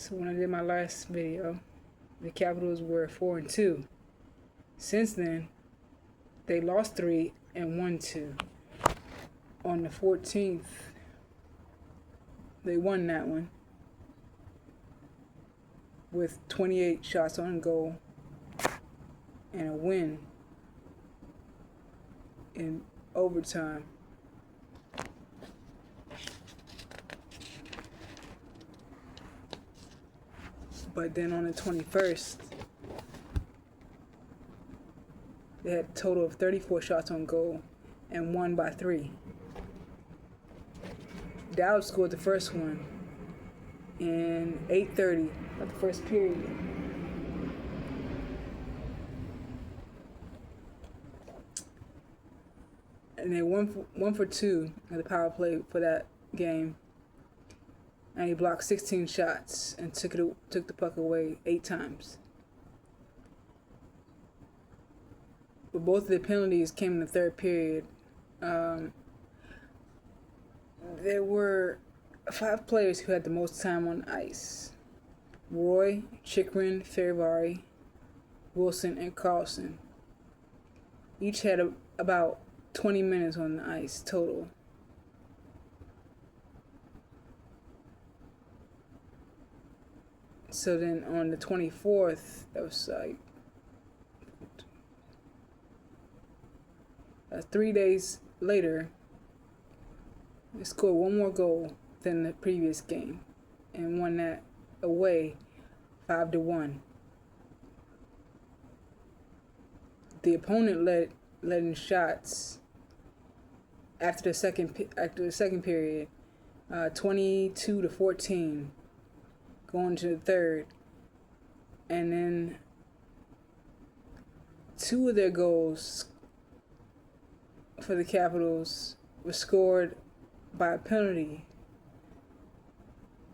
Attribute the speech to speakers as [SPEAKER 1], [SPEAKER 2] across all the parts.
[SPEAKER 1] So when I did my last video, the Capitals were 4-2. Since then, they lost 3 and won 2. On the 14th, they won that one with 28 shots on goal and a win in overtime. But then on the 21st, they had a total of 34 shots on goal and won by 3. Dallas scored the first one in 8:30 of the first period. And they one for 2 at the power play for that game. And he blocked 16 shots and took the puck away 8 times. But both of the penalties came in the third period. There were 5 players who had the most time on ice: Roy, Chikrin, Ferrari, Wilson, and Carlson. Each had about 20 minutes on the ice total. So then on the 24th, that was like 3 days later, they scored one more goal than the previous game and won that away 5-1. The opponent led in shots after the second period, 22-14, going to the third, and then 2 of their goals for the Capitals were scored by a penalty.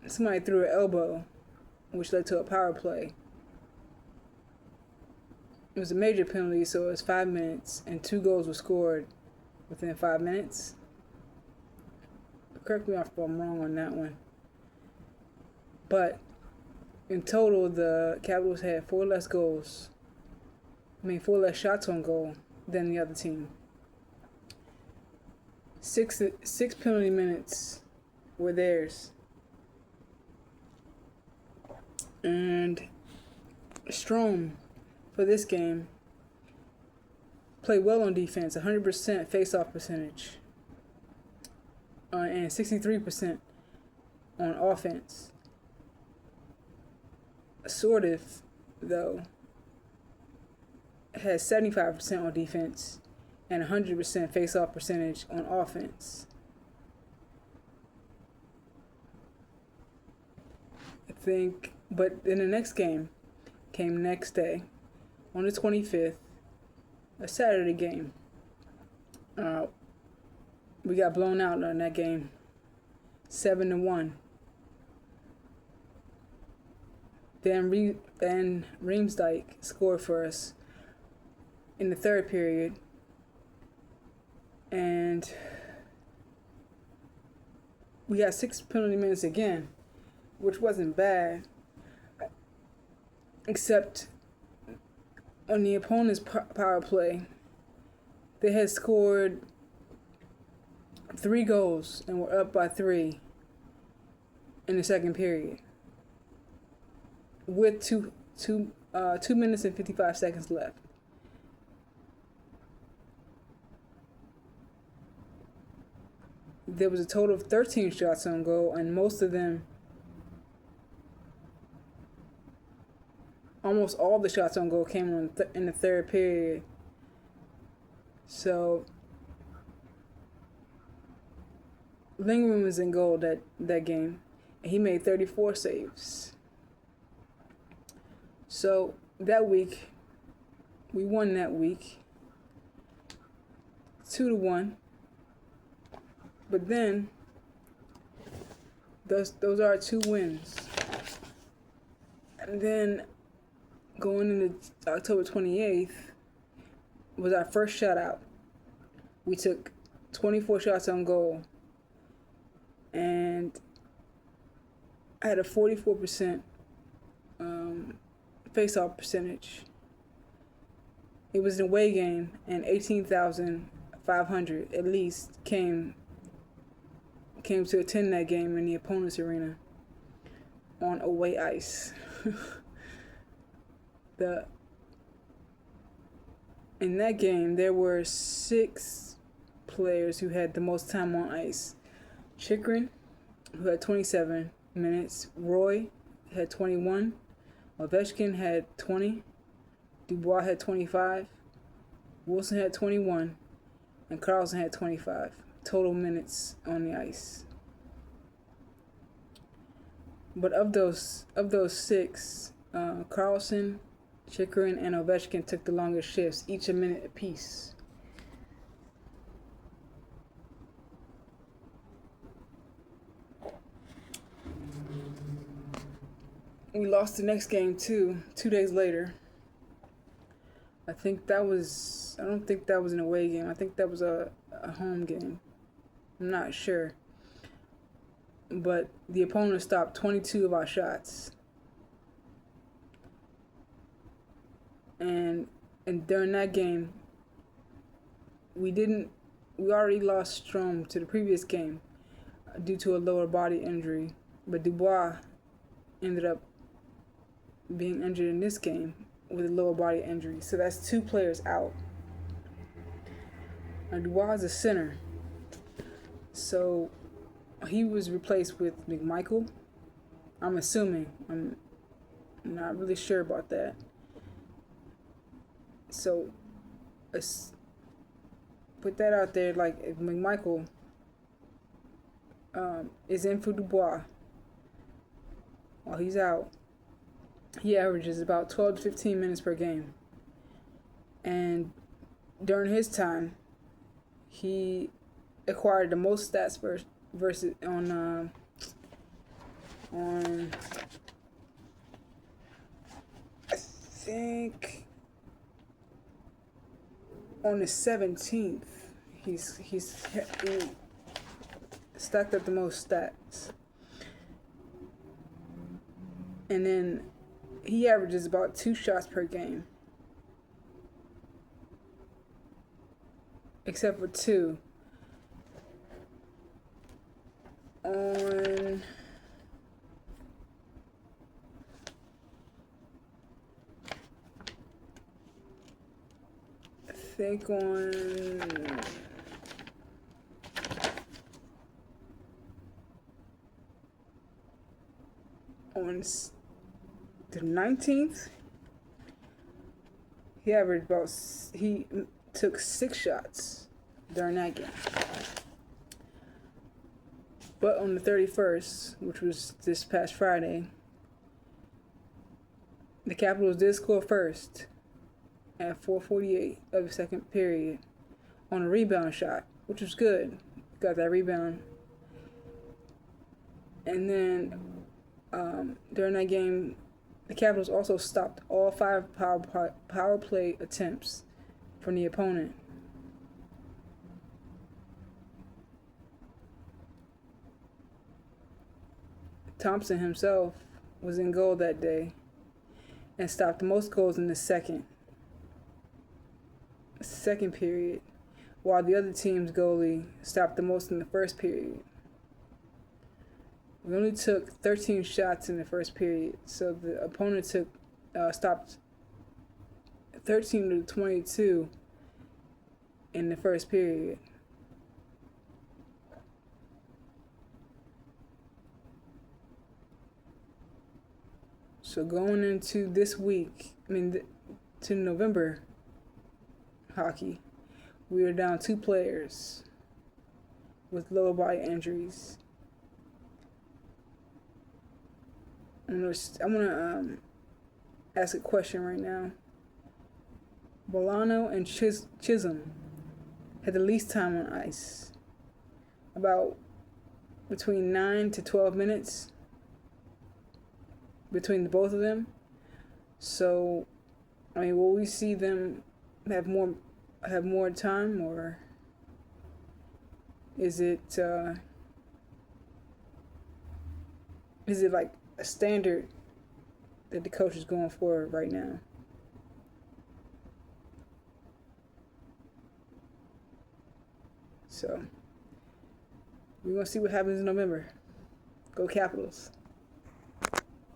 [SPEAKER 1] Somebody threw an elbow, which led to a power play. It was a major penalty, so it was 5 minutes, and 2 goals were scored within 5 minutes. Correct me if I'm wrong on that one. But in total, the Capitals had 4 less shots on goal than the other team. 6 penalty minutes were theirs. And Strome, for this game, played well on defense, 100% face-off percentage, and 63% on offense. Sortive, though, has 75% on defense and 100% face-off percentage on offense. But in the next game, came next day, on the 25th, a Saturday game. We got blown out in that game, 7-1. Then Riemsdyk scored for us in the third period, and we got 6 penalty minutes again, which wasn't bad, except on the opponent's power play, they had scored 3 goals and were up by 3 in the second period, with 2 minutes and 55 seconds left. There was a total of 13 shots on goal, and almost all the shots on goal came in the third period. So Lindgren was in goal that game, and he made 34 saves. So that week, we won that week, 2-1. But then, those are our 2 wins. And then, going into October 28th, was our first shutout. We took 24 shots on goal, and I had a 44% face-off percentage. It was an away game, and 18,500 at least came to attend that game in the opponent's arena on away ice. In that game, there were 6 players who had the most time on ice. Chikrin, who had 27 minutes. Roy had 21. Ovechkin had 20. Dubois had 25. Wilson had 21. And Carlson had 25 total minutes on the ice. But of those 6, Carlson, Chikrin, and Ovechkin took the longest shifts, each a minute apiece. We lost the next game too, 2 days later. I don't think that was an away game. I think that was a home game. I'm not sure. But the opponent stopped 22 of our shots. And during that game, we already lost Strome to the previous game due to a lower body injury. But Dubois ended up being injured in this game with a lower body injury. So that's 2 players out. And Dubois is a center. So he was replaced with McMichael. I'm assuming. I'm not really sure about that. So let's put that out there. Like, if McMichael is in for Dubois while he's out, he averages about 12 to 15 minutes per game. And during his time, he acquired the most stats versus on I think on the 17th, he stacked up the most stats. And then he averages about 2 shots per game. Except for 2. On I think on the 19th, he took 6 shots during that game. But on the 31st, which was this past Friday, the Capitals did score first at 4:48 of the second period on a rebound shot, which was good. Got that rebound. And then during that game, the Capitals also stopped all 5 power play attempts from the opponent. Thompson himself was in goal that day and stopped the most goals in the second period, while the other team's goalie stopped the most in the first period. We only took 13 shots in the first period, so the opponent stopped 13 to 22 in the first period. So going into this week, to November hockey, we are down 2 players with lower body injuries. I'm gonna ask a question right now. Bolano and Chisholm had the least time on ice, about between 9 to 12 minutes between the both of them. So, will we see them have more time, or is it like a standard that the coach is going for right now. So we're gonna see what happens in November. Go Capitals.